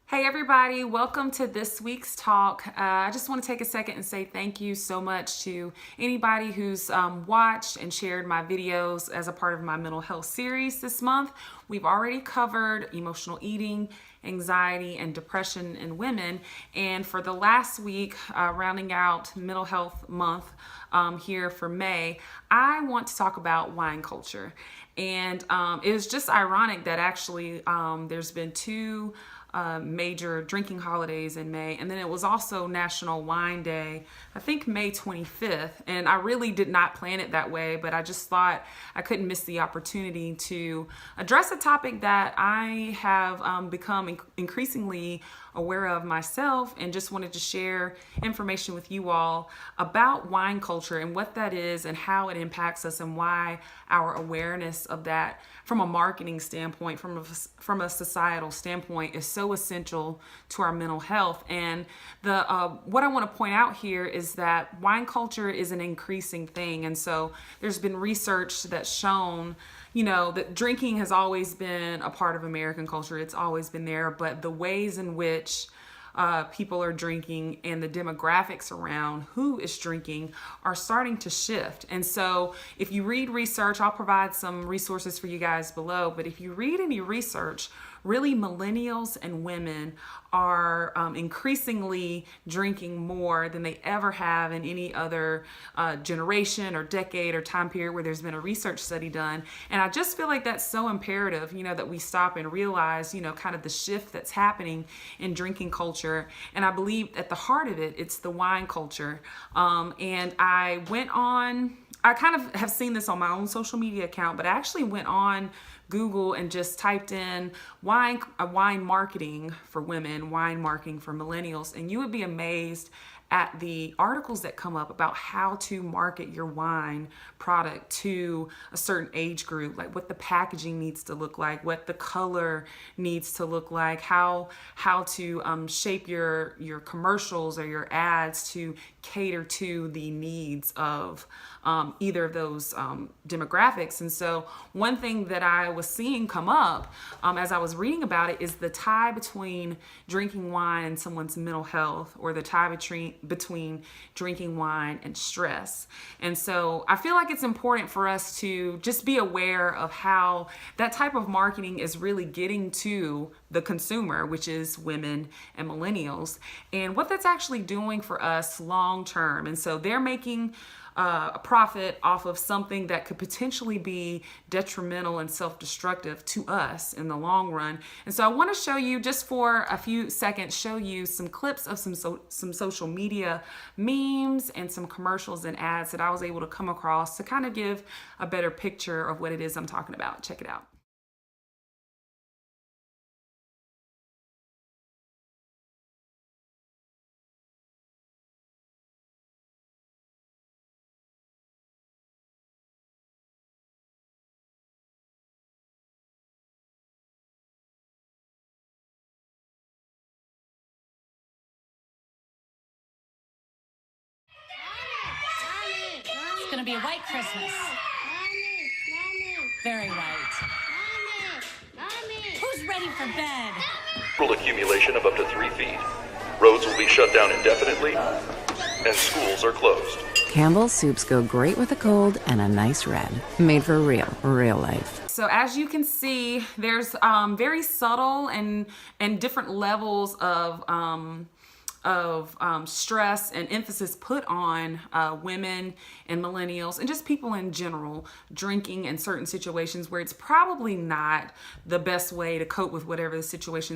Hey everybody, welcome to this week's talk. I just want to take a second and say thank you so much to anybody who's watched and shared my videos as a part of my mental health series this month. We've already covered emotional eating, anxiety, and depression in women. And for the last week, rounding out Mental Health Month here for May, I want to talk about wine culture. And it was just ironic that actually there's been two major drinking holidays in May. And then it was also National Wine Day, I think May 25th. And I really did not plan it that way, but I just thought I couldn't miss the opportunity to address a topic that I have become increasingly aware of myself, and just wanted to share information with you all about wine culture and what that is and how it impacts us and why our awareness of that from a marketing standpoint, from a societal standpoint, is so essential to our mental health. And what I want to point out here is that wine culture is an increasing thing. And so there's been research that's shown that drinking has always been a part of American culture. It's always been there, but the ways in which people are drinking and the demographics around who is drinking are starting to shift. And so if you read research, I'll provide some resources for you guys below, but if you read any research, really millennials and women are increasingly drinking more than they ever have in any other generation or decade or time period where there's been a research study done. And I just feel like that's so imperative, that we stop and realize, kind of the shift that's happening in drinking culture. And I believe at the heart of it, it's the wine culture. And I kind of have seen this on my own social media account, but I actually went on Google and just typed in wine marketing for women, wine marketing for millennials, and you would be amazed at the articles that come up about how to market your wine product to a certain age group, like what the packaging needs to look like, what the color needs to look like, how to shape your commercials or your ads to cater to the needs of either of those demographics. And so one thing that I was seeing come up as I was reading about it is the tie between drinking wine and someone's mental health, or the tie between drinking wine and stress. And so I feel like it's important for us to just be aware of how that type of marketing is really getting to the consumer, which is women and millennials, and what that's actually doing for us long term. And so they're making a profit off of something that could potentially be detrimental and self-destructive to us in the long run. And so I want to show you, just for a few seconds, show you some clips of some social media memes and some commercials and ads that I was able to come across to kind of give a better picture of what it is I'm talking about. Check it out. It's going to be a white Christmas. Very white. Who's ready for bed? Accumulation of up to 3 feet. Roads will be shut down indefinitely, and schools are closed. Campbell's soups go great with a cold and a nice red. Made for real life. So as you can see, there's very subtle and different levels of stress and emphasis put on women and millennials and just people in general drinking in certain situations where it's probably not the best way to cope with whatever the situation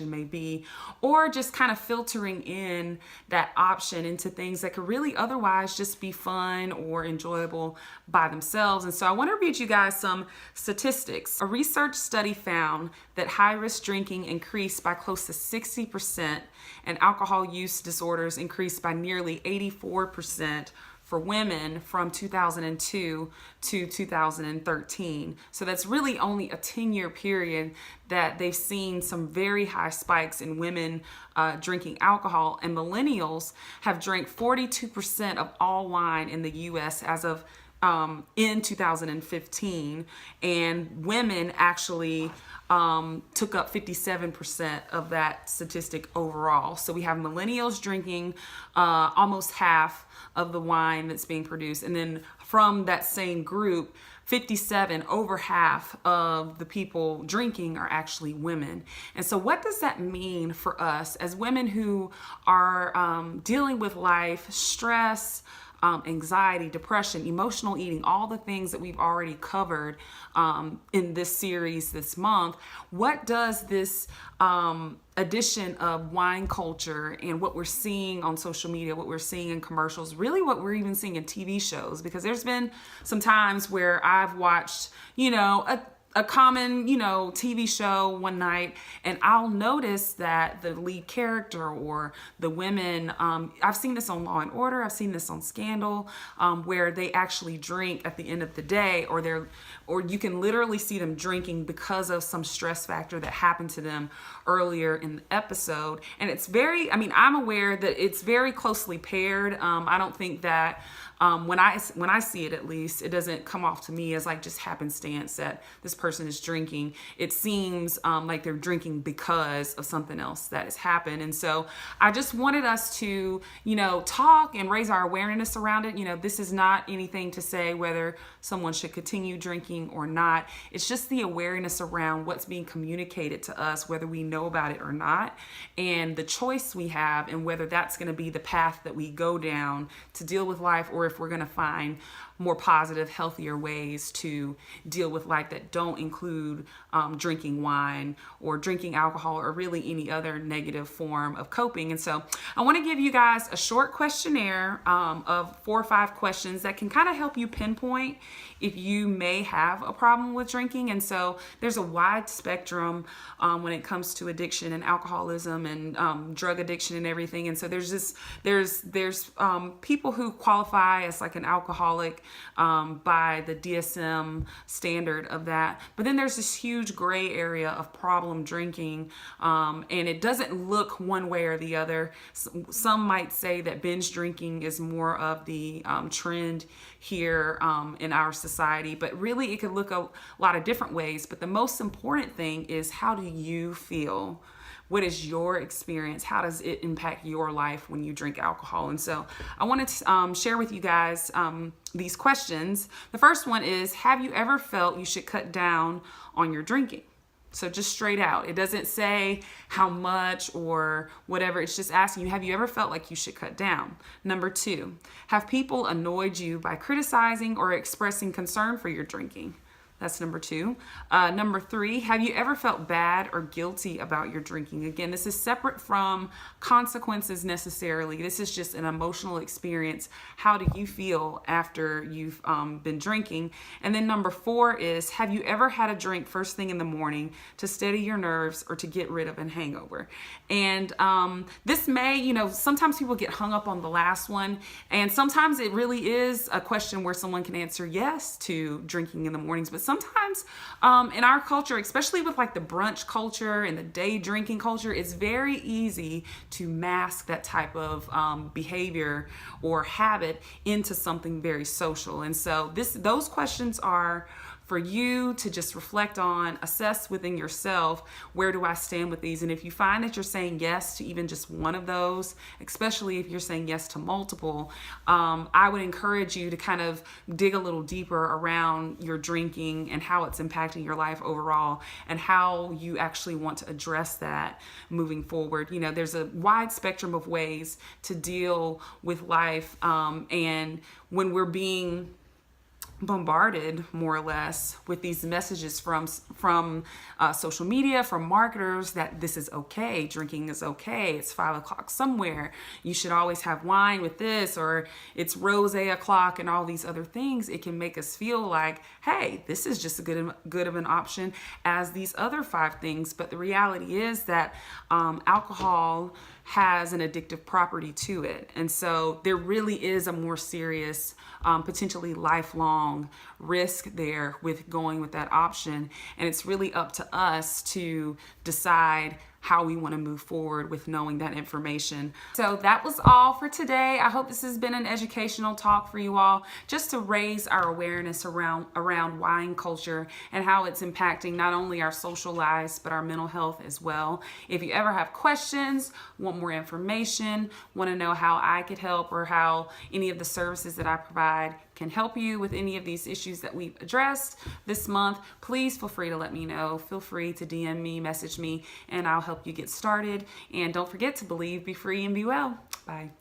may be, or just kind of filtering in that option into things that could really otherwise just be fun or enjoyable by themselves. And so I want to read you guys some statistics. A research study found that high-risk drinking increased by close to 60%, and alcohol use disorders increased by nearly 84% for women from 2002 to 2013. So that's really only a 10-year period that they've seen some very high spikes in women drinking alcohol, and millennials have drank 42% of all wine in the US as of in 2015, and women actually took up 57% of that statistic overall. So we have millennials drinking almost half of the wine that's being produced, and then from that same group, 57, over half of the people drinking are actually women. And so what does that mean for us as women who are dealing with life, stress, anxiety, depression, emotional eating, all the things that we've already covered in this series this month? What does this addition of wine culture and what we're seeing on social media, what we're seeing in commercials, really what we're even seeing in TV shows? Because there's been some times where I've watched, a common, TV show one night, and I'll notice that the lead character or the women, I've seen this on Law and Order, I've seen this on Scandal, where they actually drink at the end of the day, or you can literally see them drinking because of some stress factor that happened to them earlier in the episode. And it's I'm aware that it's very closely paired. I don't think that when I see it, at least, it doesn't come off to me as like just happenstance that this person is drinking. It seems like they're drinking because of something else that has happened. And so I just wanted us to, talk and raise our awareness around it. This is not anything to say whether someone should continue drinking or not. It's just the awareness around what's being communicated to us, whether we know about it or not, and the choice we have, and whether that's going to be the path that we go down to deal with life, or if we're going to find more positive, healthier ways to deal with life that don't include drinking wine or drinking alcohol or really any other negative form of coping. And so I want to give you guys a short questionnaire of 4 or 5 questions that can kind of help you pinpoint if you may have a problem with drinking. And so there's a wide spectrum when it comes to addiction and alcoholism and drug addiction and everything. And so there's people who qualify as like an alcoholic by the DSM standard of that. But then there's this huge gray area of problem drinking, and it doesn't look one way or the other. Some might say that binge drinking is more of the trend here in our society, but really it could look a lot of different ways. But the most important thing is, how do you feel? What is your experience? How does it impact your life when you drink alcohol? And so I wanted to share with you guys these questions. The first one is, have you ever felt you should cut down on your drinking? So just straight out. It doesn't say how much or whatever. It's just asking you, have you ever felt like you should cut down? Number 2, have people annoyed you by criticizing or expressing concern for your drinking? That's number 2. Number 3, have you ever felt bad or guilty about your drinking? Again, this is separate from consequences necessarily. This is just an emotional experience. How do you feel after you've been drinking? And then number 4 is, have you ever had a drink first thing in the morning to steady your nerves or to get rid of a hangover? And this may, sometimes people get hung up on the last one. And sometimes it really is a question where someone can answer yes to drinking in the mornings. But sometimes in our culture, especially with like the brunch culture and the day drinking culture, it's very easy to mask that type of behavior or habit into something very social. And so those questions are for you to just reflect on, assess within yourself, where do I stand with these? And if you find that you're saying yes to even just one of those, especially if you're saying yes to multiple, I would encourage you to kind of dig a little deeper around your drinking and how it's impacting your life overall and how you actually want to address that moving forward. There's a wide spectrum of ways to deal with life, and when we're being bombarded more or less with these messages from social media, from marketers, that this is okay, drinking is okay, it's 5 o'clock somewhere, you should always have wine with this, or it's rosé o'clock and all these other things. It can make us feel like, hey, this is just as good of an option as these other 5 things. But the reality is that alcohol has an addictive property to it. And so there really is a more serious, potentially lifelong risk there with going with that option. And it's really up to us to decide how we want to move forward with knowing that information. So that was all for today. I hope this has been an educational talk for you all, just to raise our awareness around wine culture and how it's impacting not only our social lives, but our mental health as well. If you ever have questions, want more information, want to know how I could help, or how any of the services that I provide can help you with any of these issues that we've addressed this month, please feel free to let me know. Feel free to DM me, message me, and I'll help you get started. And don't forget to believe, be free, and be well. Bye.